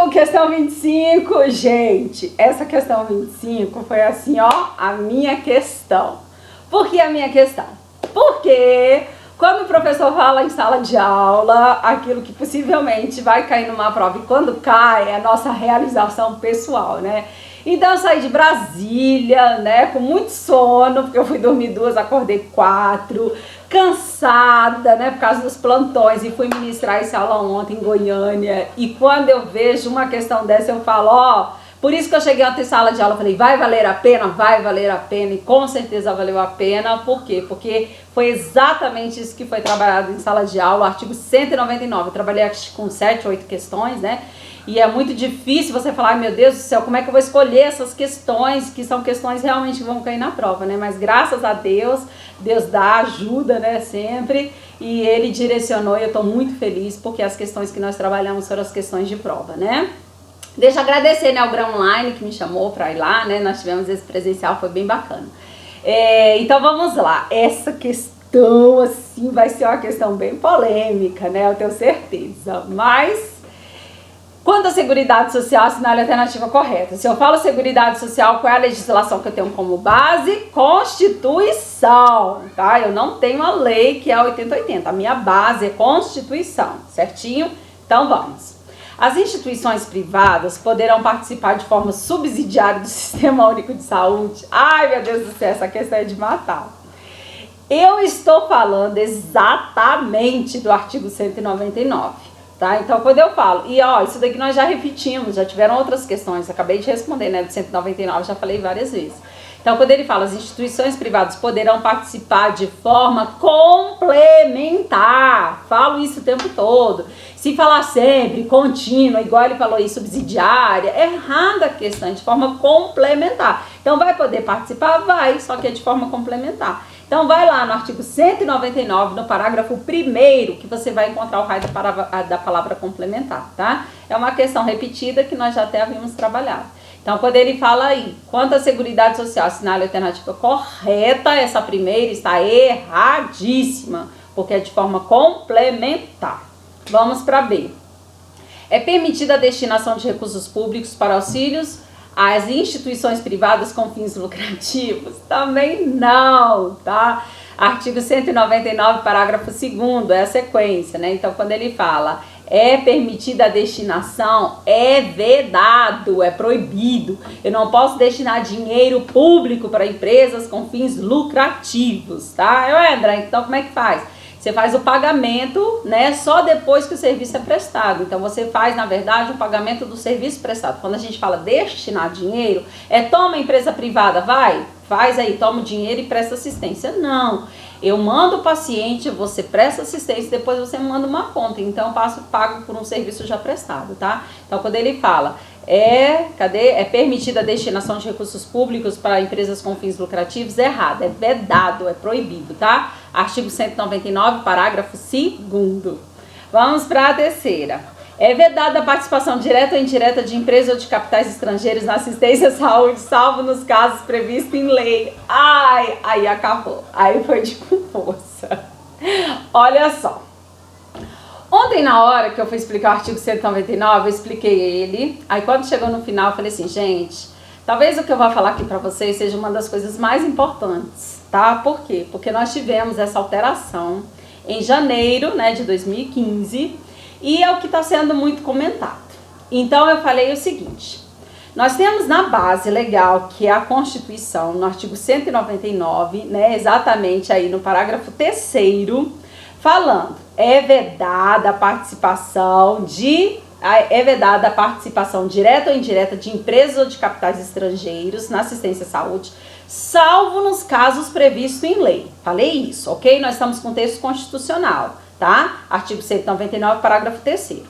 questão 25, gente, essa questão 25 foi assim, ó, a minha questão. Por que a minha questão? Porque quando o professor fala em sala de aula, aquilo que possivelmente vai cair numa prova, e quando cai, é a nossa realização pessoal, né? Então eu saí de Brasília, né, com muito sono, porque eu fui dormir 2, acordei 4, cansada, né, por causa dos plantões, e fui ministrar essa aula ontem em Goiânia, e quando eu vejo uma questão dessa, eu falo, ó, por isso que eu cheguei ontem em sala de aula, falei, vai valer a pena? Vai valer a pena, e com certeza valeu a pena. Por quê? Porque foi exatamente isso que foi trabalhado em sala de aula, o artigo 199, eu trabalhei com 7, 8 questões, né, e é muito difícil você falar, ai meu Deus do céu, como é que eu vou escolher essas questões, que são questões realmente que vão cair na prova, né, mas graças a Deus, Deus dá ajuda, né, sempre, e Ele direcionou, e eu estou muito feliz, porque as questões que nós trabalhamos foram as questões de prova, né. Deixa eu agradecer, né, o Grão Online que me chamou para ir lá, né, nós tivemos esse presencial, foi bem bacana. Então vamos lá, essa questão, assim, vai ser uma questão bem polêmica, né, eu tenho certeza, mas quanto à Seguridade Social, assinale a alternativa correta. Se eu falo Seguridade Social, qual é a legislação que eu tenho como base? Constituição, tá? Eu não tenho a lei que é a 8080, a minha base é Constituição, certinho? Então vamos. As instituições privadas poderão participar de forma subsidiária do Sistema Único de Saúde. Ai, meu Deus do céu, essa questão é de matar. Eu estou falando exatamente do artigo 199, tá? Então, quando eu falo, e ó, isso daqui nós já repetimos, já tiveram outras questões, acabei de responder, né, do 199, já falei várias vezes. Então, quando ele fala, as instituições privadas poderão participar de forma complementar, falo isso o tempo todo. Se falar sempre, contínua, igual ele falou aí, subsidiária, é errada a questão, de forma complementar. Então, vai poder participar? Vai, só que é de forma complementar. Então, vai lá no artigo 199, no parágrafo 1º, que você vai encontrar o raio da palavra complementar, tá? É uma questão repetida que nós já até havíamos trabalhado. Então, quando ele fala aí, quanto à Seguridade Social, assinale a alternativa correta, essa primeira está erradíssima, porque é de forma complementar. Vamos para B. É permitida a destinação de recursos públicos para auxílios às instituições privadas com fins lucrativos? Também não, tá? Artigo 199, parágrafo 2º, é a sequência, né? Então, quando ele fala é permitida a destinação, é vedado, é proibido. Eu não posso destinar dinheiro público para empresas com fins lucrativos, tá? André, então como é que faz? Você faz o pagamento, né, só depois que o serviço é prestado. Então, você faz, na verdade, o pagamento do serviço prestado. Quando a gente fala destinar dinheiro, toma empresa privada, vai, faz aí, toma o dinheiro e presta assistência. Não, eu mando o paciente, você presta assistência, depois você manda uma conta. Então, eu pago por um serviço já prestado, tá? Então, quando ele fala, é permitida a destinação de recursos públicos para empresas com fins lucrativos? É errado, é vedado, é proibido, tá? Artigo 199, parágrafo 2º. Vamos para a terceira. É vedada a participação direta ou indireta de empresas ou de capitais estrangeiros na assistência à saúde, salvo nos casos previstos em lei. Ai, aí acabou. Aí foi de com força. Olha só. Ontem, na hora que eu fui explicar o artigo 199, eu expliquei ele. Aí, quando chegou no final, eu falei assim, gente, talvez o que eu vou falar aqui para vocês seja uma das coisas mais importantes, tá? Por quê? Porque nós tivemos essa alteração em janeiro, né, de 2015, e é o que está sendo muito comentado. Então, eu falei o seguinte, nós temos na base legal, que é a Constituição, no artigo 199, né, exatamente aí no parágrafo 3º, falando, é vedada a participação direta ou indireta de empresas ou de capitais estrangeiros na assistência à saúde, salvo nos casos previstos em lei. Falei isso, ok? Nós estamos com o texto constitucional, tá? Artigo 199, parágrafo 3º.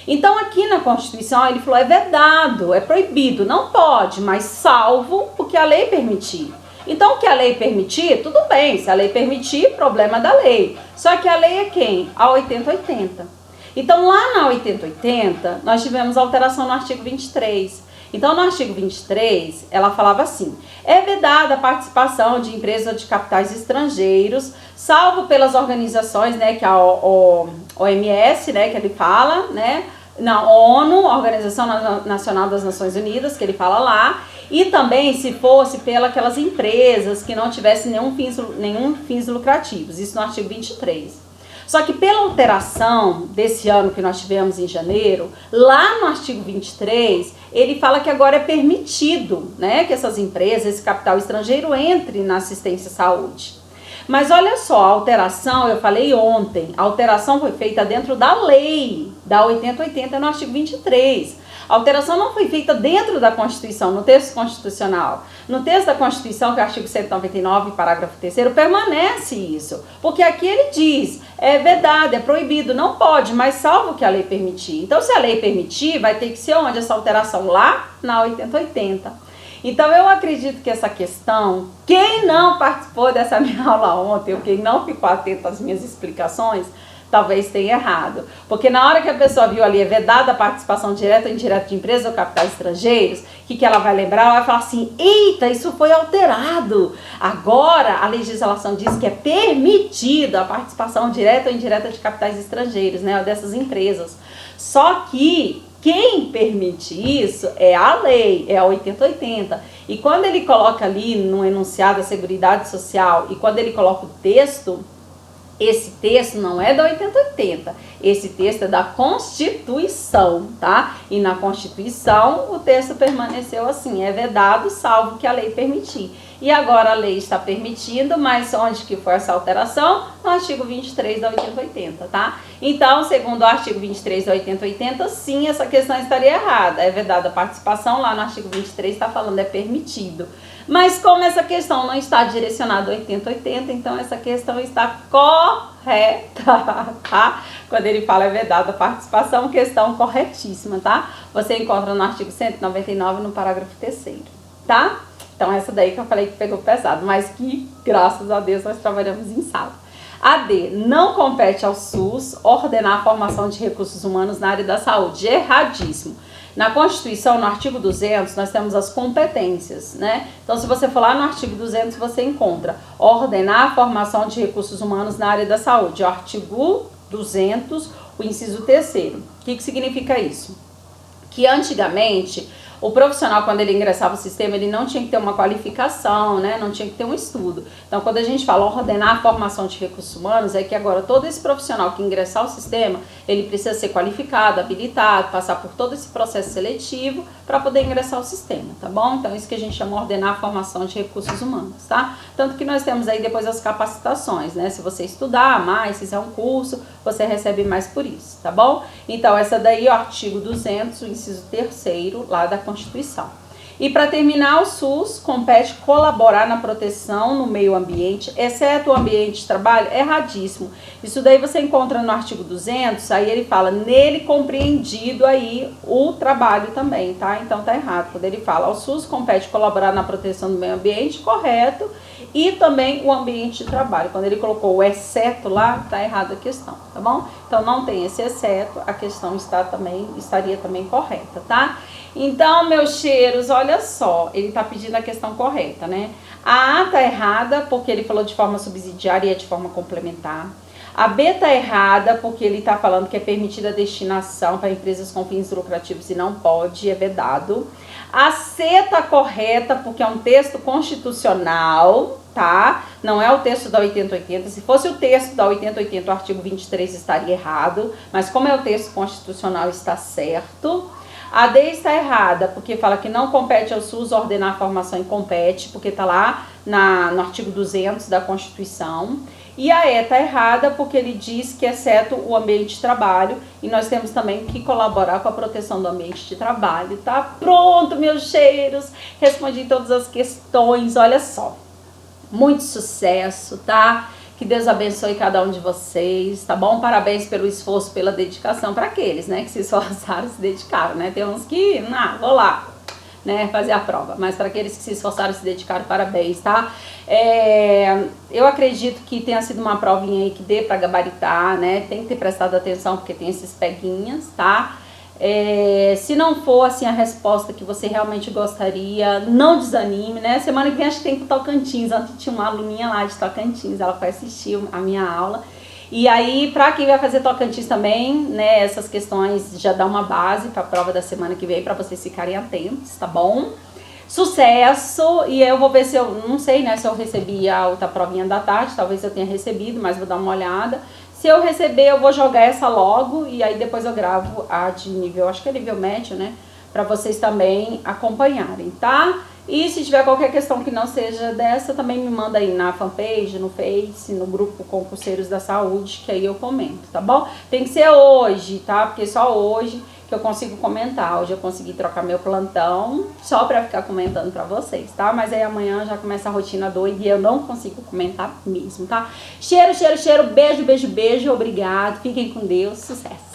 Então, aqui na Constituição, ele falou, é vedado, é proibido, não pode, mas salvo o que a lei permitir. Então, o que a lei permitir, tudo bem, se a lei permitir, problema da lei. Só que a lei é quem? A 8080. Então, lá na 8080, nós tivemos alteração no artigo 23. Então, no artigo 23, ela falava assim, é vedada a participação de empresas ou de capitais estrangeiros, salvo pelas organizações, né, que é a OMS, né, que ele fala, né, Na ONU, Organização Nacional das Nações Unidas, que ele fala lá, e também se fosse pelas empresas que não tivessem nenhum fins lucrativos, isso no artigo 23. Só que pela alteração desse ano que nós tivemos em janeiro, lá no artigo 23, ele fala que agora é permitido, né, que essas empresas, esse capital estrangeiro entre na assistência à saúde. Mas olha só, a alteração, eu falei ontem, a alteração foi feita dentro da lei, da 8080 no artigo 23. A alteração não foi feita dentro da Constituição, no texto constitucional. No texto da Constituição, que é o artigo 199, parágrafo 3º, permanece isso. Porque aqui ele diz, é vedado, é proibido, não pode, mas salvo que a lei permitir. Então, se a lei permitir, vai ter que ser onde essa alteração? Lá na 8080. Então, eu acredito que essa questão, quem não participou dessa minha aula ontem, ou quem não ficou atento às minhas explicações, talvez tenha errado. Porque na hora que a pessoa viu ali, é vedada a participação direta ou indireta de empresas ou capitais estrangeiros, o que ela vai lembrar? Ela vai falar assim, eita, isso foi alterado. Agora, a legislação diz que é permitida a participação direta ou indireta de capitais estrangeiros, né, dessas empresas. Só que quem permite isso é a lei, é a 8080. E quando ele coloca ali no enunciado da Seguridade Social e quando ele coloca o texto, esse texto não é da 8080, esse texto é da Constituição, tá? E na Constituição o texto permaneceu assim, é vedado salvo que a lei permitir. E agora a lei está permitindo, mas onde que foi essa alteração? No artigo 23 da 8080, tá? Então, segundo o artigo 23 da 8080, sim, essa questão estaria errada. É vedada a participação, lá no artigo 23 está falando é permitido. Mas como essa questão não está direcionada ao 8080, então essa questão está correta, tá? Quando ele fala é vedada a participação, questão corretíssima, tá? Você encontra no artigo 199, no parágrafo 3º, tá? Então essa daí que eu falei que pegou pesado, mas que, graças a Deus, nós trabalhamos em sala. AD, não compete ao SUS ordenar a formação de recursos humanos na área da saúde. Erradíssimo. Na Constituição, no artigo 200, nós temos as competências, né? Então, se você for lá no artigo 200, você encontra ordenar a formação de recursos humanos na área da saúde. O artigo 200, o inciso 3º. O que significa isso? Que antigamente, o profissional, quando ele ingressava no sistema, ele não tinha que ter uma qualificação, né? Não tinha que ter um estudo. Então, quando a gente fala ordenar a formação de recursos humanos, é que agora todo esse profissional que ingressar ao sistema, ele precisa ser qualificado, habilitado, passar por todo esse processo seletivo para poder ingressar ao sistema, tá bom? Então, isso que a gente chama de ordenar a formação de recursos humanos, tá? Tanto que nós temos aí depois as capacitações, né? Se você estudar mais, fizer um curso, você recebe mais por isso, tá bom? Então, essa daí é o artigo 200, o inciso 3º, lá da Constituição. E para terminar, o SUS compete colaborar na proteção no meio ambiente, exceto o ambiente de trabalho. Erradíssimo. Isso daí você encontra no artigo 200, aí ele fala, nele compreendido aí o trabalho também, tá? Então tá errado. Quando ele fala, o SUS compete colaborar na proteção do meio ambiente, correto, e também o ambiente de trabalho. Quando ele colocou o exceto lá, tá errada a questão, tá bom? Então não tem esse exceto, a questão estaria também correta, tá? Então, meus cheiros, olha só, ele tá pedindo a questão correta, né? A A tá errada porque ele falou de forma subsidiária e é de forma complementar. A B tá errada porque ele tá falando que é permitida a destinação para empresas com fins lucrativos e não pode, é vedado. A C tá correta porque é um texto constitucional, tá? Não é o texto da 8080. Se fosse o texto da 8080, o artigo 23 estaria errado, mas como é o texto constitucional, está certo. A D está errada, porque fala que não compete ao SUS ordenar a formação e compete, porque está lá no artigo 200 da Constituição. E a E está errada, porque ele diz que exceto o ambiente de trabalho, e nós temos também que colaborar com a proteção do ambiente de trabalho, tá? Pronto, meus cheiros, respondi todas as questões, olha só. Muito sucesso, tá? Que Deus abençoe cada um de vocês, tá bom? Parabéns pelo esforço, pela dedicação para aqueles, né, que se esforçaram, se dedicaram, né? Tem uns que, vou lá, né, fazer a prova, mas para aqueles que se esforçaram, se dedicaram, parabéns, tá? Eu acredito que tenha sido uma provinha aí que dê para gabaritar, né? Tem que ter prestado atenção porque tem esses peguinhas, tá? Se não for assim a resposta que você realmente gostaria, não desanime, né? Semana que vem acho que tem com Tocantins. Ontem tinha uma aluninha lá de Tocantins, ela foi assistir a minha aula. E aí, para quem vai fazer Tocantins também, né, essas questões já dá uma base para a prova da semana que vem, para vocês ficarem atentos, tá bom? Sucesso! E eu vou ver se eu, não sei, né, se eu recebi a outra provinha da tarde, talvez eu tenha recebido, mas vou dar uma olhada. Se eu receber, eu vou jogar essa logo e aí depois eu gravo a de nível, acho que é nível médio, né, para vocês também acompanharem, tá? E se tiver qualquer questão que não seja dessa, também me manda aí na fanpage, no Face, no grupo Concurseiros da Saúde, que aí eu comento, tá bom? Tem que ser hoje, tá? Porque só hoje que eu consigo comentar. Hoje eu consegui trocar meu plantão só pra ficar comentando pra vocês, tá? Mas aí amanhã já começa a rotina doida e eu não consigo comentar mesmo, tá? Cheiro, cheiro, cheiro, beijo, beijo, beijo, obrigado. Fiquem com Deus, sucesso!